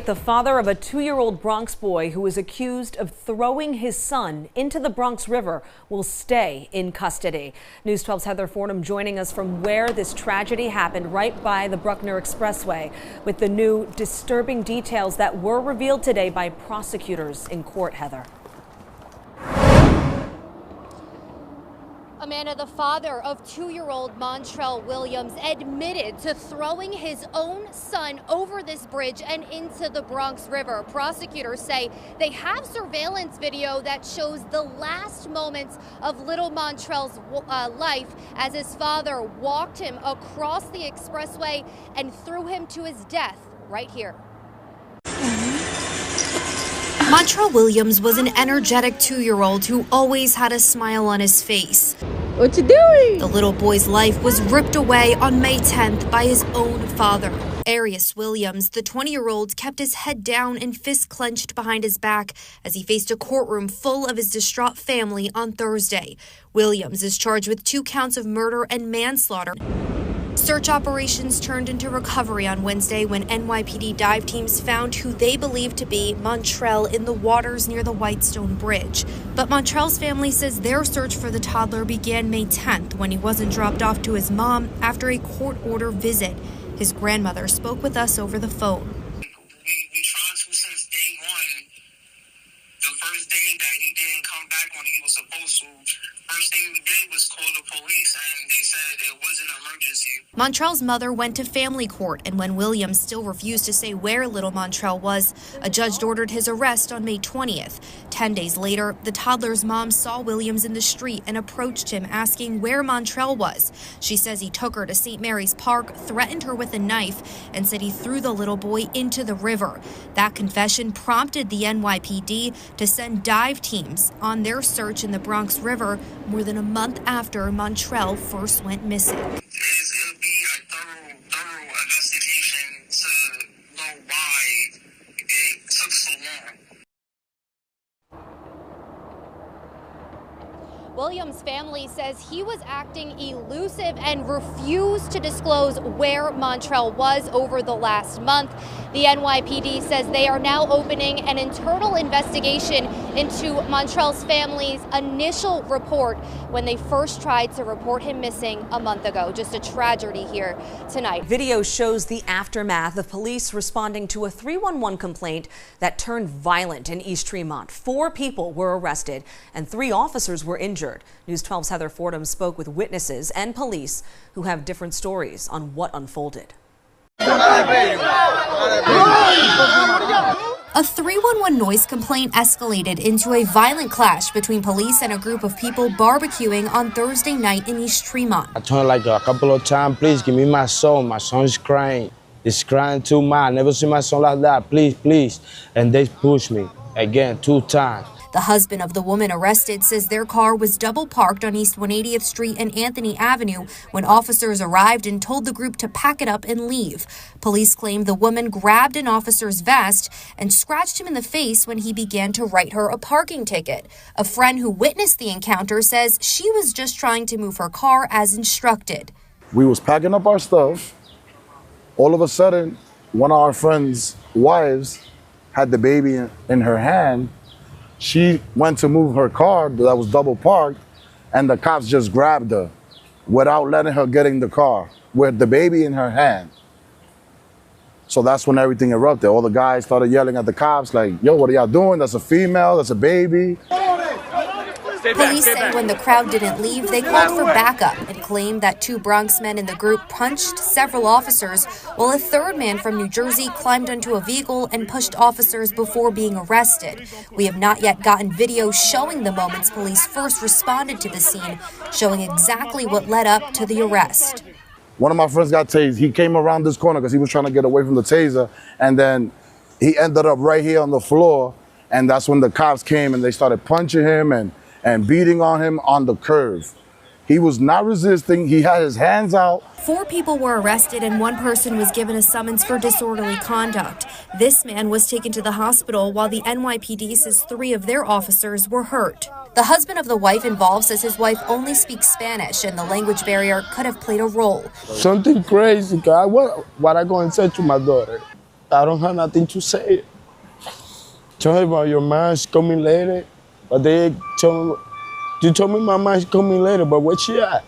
The father of a 2-year-old Bronx boy who is accused of throwing his son into the Bronx River will stay in custody. News 12's Heather Fordham joining us from where this tragedy happened, right by the Bruckner Expressway, with the new disturbing details that were revealed today by prosecutors in court. Heather. Amanda, the father of 2-year-old Montrell Williams, admitted to throwing his own son over this bridge and into the Bronx River. Prosecutors say they have surveillance video that shows the last moments of little Montrell's life as his father walked him across the expressway and threw him to his death right here. Montrell Williams was an energetic 2-year-old who always had a smile on his face. What you doing? The little boy's life was ripped away on May 10th by his own father. Arius Williams, the 20-year-old, kept his head down and fists clenched behind his back as he faced a courtroom full of his distraught family on Thursday. Williams is charged with 2 counts of murder and manslaughter. Search operations turned into recovery on Wednesday when NYPD dive teams found who they believed to be Montrell in the waters near the Whitestone Bridge. But Montrell's family says their search for the toddler began May 10th when he wasn't dropped off to his mom after a court order visit. His grandmother spoke with us over the phone. We tried to since day one. The first day that he didn't come back when he was supposed to. First thing we did was call the police, and they said it was an emergency. Montrell's mother went to family court, and when Williams still refused to say where little Montrell was, a judge ordered his arrest on May 20th. 10 days later, the toddler's mom saw Williams in the street and approached him asking where Montrell was. She says he took her to St. Mary's Park, threatened her with a knife, and said he threw the little boy into the river. That confession prompted the NYPD to send dive teams on their search in the Bronx River more than a month after Montrell first went missing. It'll be a thorough investigation to know why it took so long. Williams' family says he was acting elusive and refused to disclose where Montrell was over the last month. The NYPD says they are now opening an internal investigation into Montrell's family's initial report when they first tried to report him missing a month ago. Just a tragedy here tonight. Video shows the aftermath of police responding to a 311 complaint that turned violent in East Tremont. 4 people were arrested and 3 officers were injured. News 12's Heather Fordham spoke with witnesses and police who have different stories on what unfolded. A 311 noise complaint escalated into a violent clash between police and a group of people barbecuing on Thursday night in East Tremont. I told him like a couple of times, please give me my son. My son's crying. He's crying too much. I never seen my son like that. Please, please. And they pushed me again 2 times. The husband of the woman arrested says their car was double parked on East 180th Street and Anthony Avenue when officers arrived and told the group to pack it up and leave. Police claim the woman grabbed an officer's vest and scratched him in the face when he began to write her a parking ticket. A friend who witnessed the encounter says she was just trying to move her car as instructed. We was packing up our stuff. All of a sudden, one of our friends' wives had the baby in her hand. She went to move her car that was double parked, and the cops just grabbed her without letting her get in the car with the baby in her hand. So that's when everything erupted. All the guys started yelling at the cops like, yo, what are y'all doing? That's a female, that's a baby. Police say when the crowd didn't leave, they called for backup and claimed that 2 Bronx men in the group punched several officers, while a 3rd man from New Jersey climbed onto a vehicle and pushed officers before being arrested. We have not yet gotten video showing the moments police first responded to the scene, showing exactly what led up to the arrest. One of my friends got tased. He came around this corner because he was trying to get away from the taser, and then he ended up right here on the floor, and that's when the cops came and they started punching him and beating on him on the curve. He was not resisting. He had his hands out. 4 people were arrested and 1 person was given a summons for disorderly conduct. This man was taken to the hospital while the NYPD says 3 of their officers were hurt. The husband of the wife involved says his wife only speaks Spanish and the language barrier could have played a role. Something crazy, God. What I going to say to my daughter? I don't have nothing to say. Tell her about your mom's coming later, but you told me my mom's coming later, but where she at?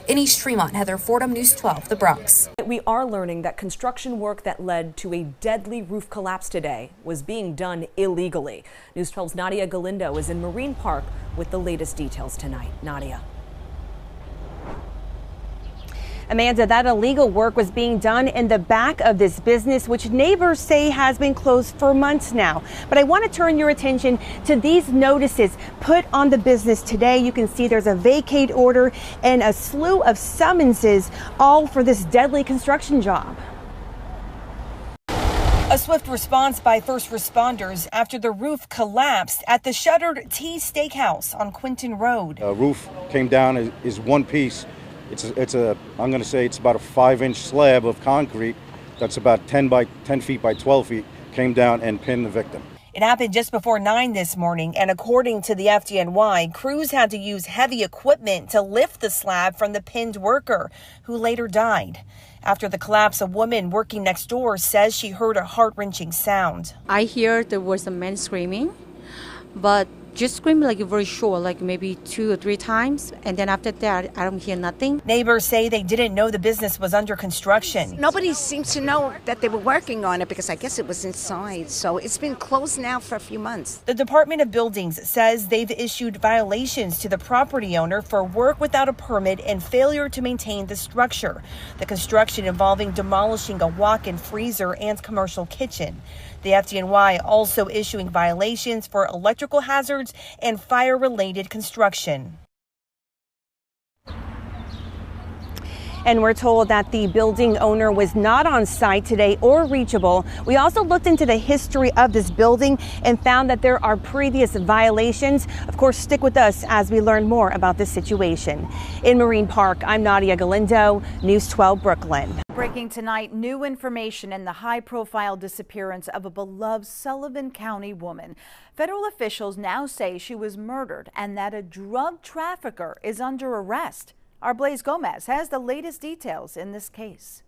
In East Tremont, Heather Fordham, News 12, The Bronx. We are learning that construction work that led to a deadly roof collapse today was being done illegally. News 12's Nadia Galindo is in Marine Park with the latest details tonight. Nadia. Amanda, that illegal work was being done in the back of this business, which neighbors say has been closed for months now. But I want to turn your attention to these notices put on the business today. You can see there's a vacate order and a slew of summonses, all for this deadly construction job. A swift response by first responders after the roof collapsed at the shuttered T Steakhouse on Quinton Road. The roof came down is one piece. I'm going to say it's about a 5-inch slab of concrete that's about 10 feet by 12 feet, came down and pinned the victim. It happened just before 9 this morning, and according to the FDNY, crews had to use heavy equipment to lift the slab from the pinned worker, who later died. After the collapse, a woman working next door says she heard a heart-wrenching sound. I hear there was a man screaming, but just screaming like very short, like maybe 2 or 3 times. And then after that, I don't hear nothing. Neighbors say they didn't know the business was under construction. Nobody seems to know that they were working on it because I guess it was inside. So it's been closed now for a few months. The Department of Buildings says they've issued violations to the property owner for work without a permit and failure to maintain the structure. The construction involving demolishing a walk-in freezer and commercial kitchen. The FDNY also issuing violations for electrical hazards and fire-related construction. And we're told that the building owner was not on site today or reachable. We also looked into the history of this building and found that there are previous violations. Of course, stick with us as we learn more about this situation. In Marine Park, I'm Nadia Galindo, News 12 Brooklyn. Breaking tonight, new information in the high-profile disappearance of a beloved Sullivan County woman. Federal officials now say she was murdered and that a drug trafficker is under arrest. Our Blaze Gomez has the latest details in this case.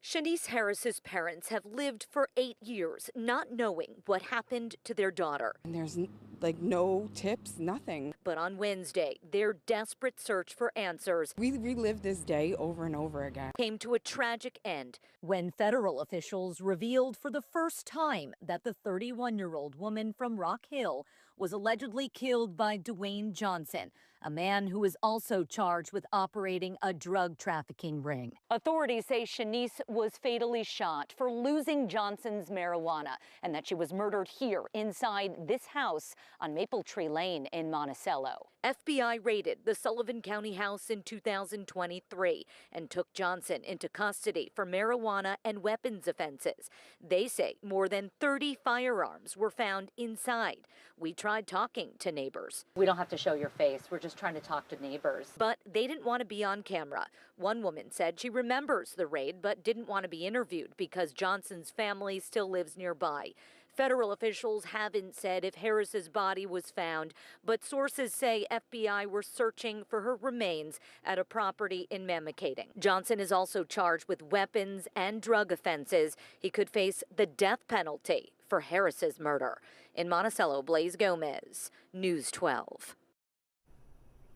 Shaniece Harris's parents have lived for 8 years not knowing what happened to their daughter. And there's like no tips, nothing. But on Wednesday, their desperate search for answers We relived this day over and over again. Came to a tragic end when federal officials revealed for the first time that the 31-year-old woman from Rock Hill was allegedly killed by Dwayne Johnson, a man who is also charged with operating a drug trafficking ring. Authorities say Shaniece was fatally shot for losing Johnson's marijuana and that she was murdered here inside this house on Maple Tree Lane in Monticello. FBI raided the Sullivan County house in 2023 and took Johnson into custody for marijuana and weapons offenses. They say more than 30 firearms were found inside. We tried talking to neighbors. We don't have to show your face. We're just trying to talk to neighbors. But they didn't want to be on camera. One woman said she remembers the raid but didn't want to be interviewed because Johnson's family still lives nearby. Federal officials haven't said if Harris's body was found, but sources say FBI were searching for her remains at a property in Mamakating. Johnson is also charged with weapons and drug offenses. He could face the death penalty for Harris's murder. In Monticello, Blaze Gomez, News 12.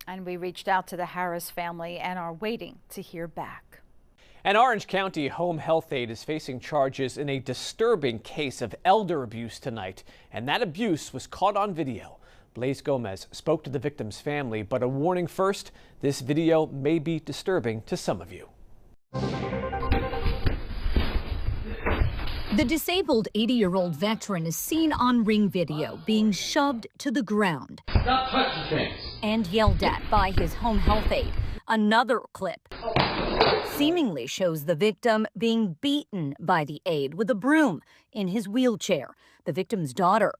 And we reached out to the Harris family and are waiting to hear back. An Orange County home health aide is facing charges in a disturbing case of elder abuse tonight, and that abuse was caught on video. Blaze Gomez spoke to the victim's family, but a warning first, this video may be disturbing to some of you. The disabled 80-year-old veteran is seen on Ring video being shoved to the ground. Stop touching things. And yelled at by his home health aide. Another clip seemingly shows the victim being beaten by the aide with a broom in his wheelchair. The victim's daughter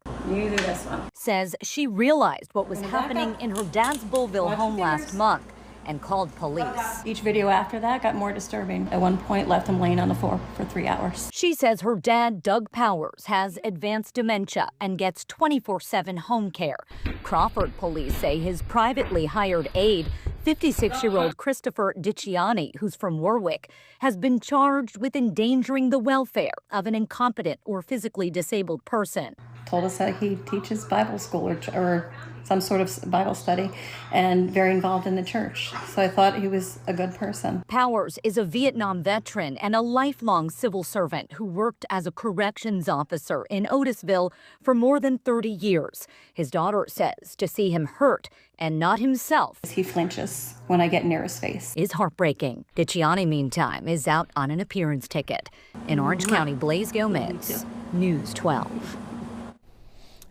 says she realized what was happening in her dad's Bullville home last month and called police. Each video after that got more disturbing. At one point, left him laying on the floor for 3 hours. She says her dad, Doug Powers, has advanced dementia and gets 24/7 home care. Crawford police say his privately hired aide 56-year-old Christopher Dicciani, who's from Warwick, has been charged with endangering the welfare of an incompetent or physically disabled person. Told us that he teaches Bible school or some sort of Bible study and very involved in the church. So I thought he was a good person. Powers is a Vietnam veteran and a lifelong civil servant who worked as a corrections officer in Otisville for more than 30 years. His daughter says to see him hurt and not himself. He flinches when I get near his face. Is heartbreaking. Dicciani, meantime, is out on an appearance ticket. In Orange County, Blaze Gomez, News 12.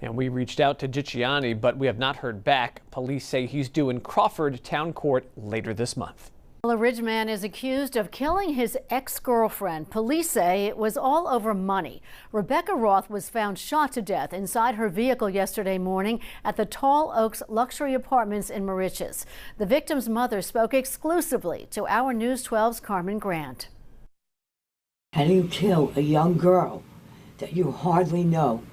And we reached out to Dicciani, but we have not heard back. Police say he's due in Crawford Town Court later this month. A rich man is accused of killing his ex-girlfriend. Police say it was all over money. Rebecca Roth was found shot to death inside her vehicle yesterday morning at the Tall Oaks luxury apartments in Moriches. The victim's mother spoke exclusively to our News 12's Carmen Grant. How do you kill a young girl that you hardly know,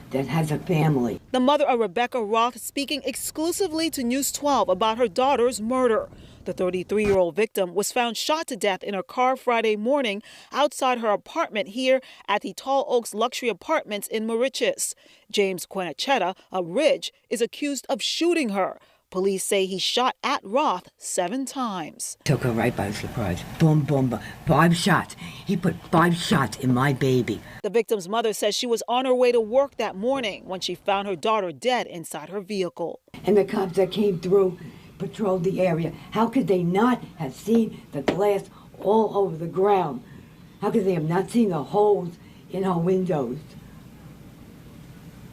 that has a family? The mother of Rebecca Roth speaking exclusively to News 12 about her daughter's murder. The 33-year-old victim was found shot to death in her car Friday morning outside her apartment here at the Tall Oaks luxury apartments in Moriches. James Quinachetta, of Ridge, is accused of shooting her. Police say he shot at Roth 7 times. Took her right by surprise. Boom, boom, boom. 5 shots. He put 5 shots in my baby. The victim's mother says she was on her way to work that morning when she found her daughter dead inside her vehicle. And the cops that came through patrolled the area. How could they not have seen the glass all over the ground? How could they have not seen the holes in our windows?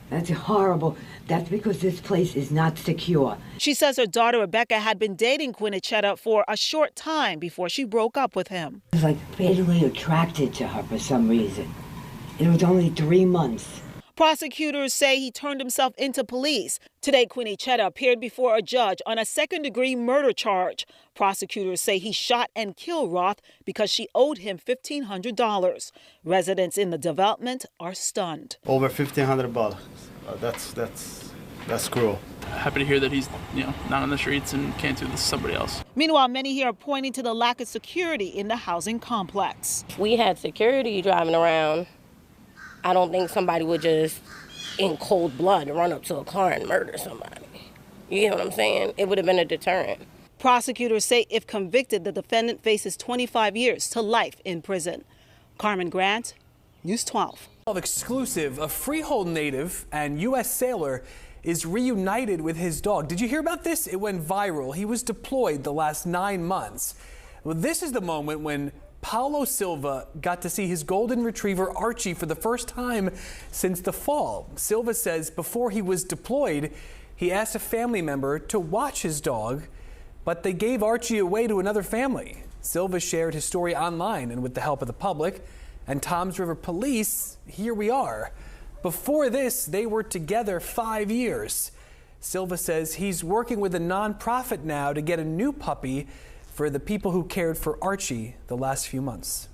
That's horrible. That's because this place is not secure. She says her daughter Rebecca had been dating Quinachetta for a short time before she broke up with him. I was like fatally attracted to her for some reason. It was only 3 months. Prosecutors say he turned himself into police. Today, Quinachetta appeared before a judge on a second-degree murder charge. Prosecutors say he shot and killed Roth because she owed him $1,500. Residents in the development are stunned. Over $1,500. That's cruel. Happy to hear that he's, not on the streets and can't do this to somebody else. Meanwhile, many here are pointing to the lack of security in the housing complex. If we had security driving around, I don't think somebody would just, in cold blood, run up to a car and murder somebody. You know what I'm saying? It would have been a deterrent. Prosecutors say if convicted, the defendant faces 25 years to life in prison. Carmen Grant, News 12. Exclusive, a Freehold native and U.S. sailor is reunited with his dog. Did you hear about this? It went viral. He was deployed the last 9 months. Well, this is the moment when Paulo Silva got to see his golden retriever Archie for the first time since the fall. Silva says before he was deployed, he asked a family member to watch his dog, but they gave Archie away to another family. Silva shared his story online, and with the help of the public and Toms River Police, here we are. Before this, they were together 5 years. Silva says he's working with a nonprofit now to get a new puppy for the people who cared for Archie the last few months.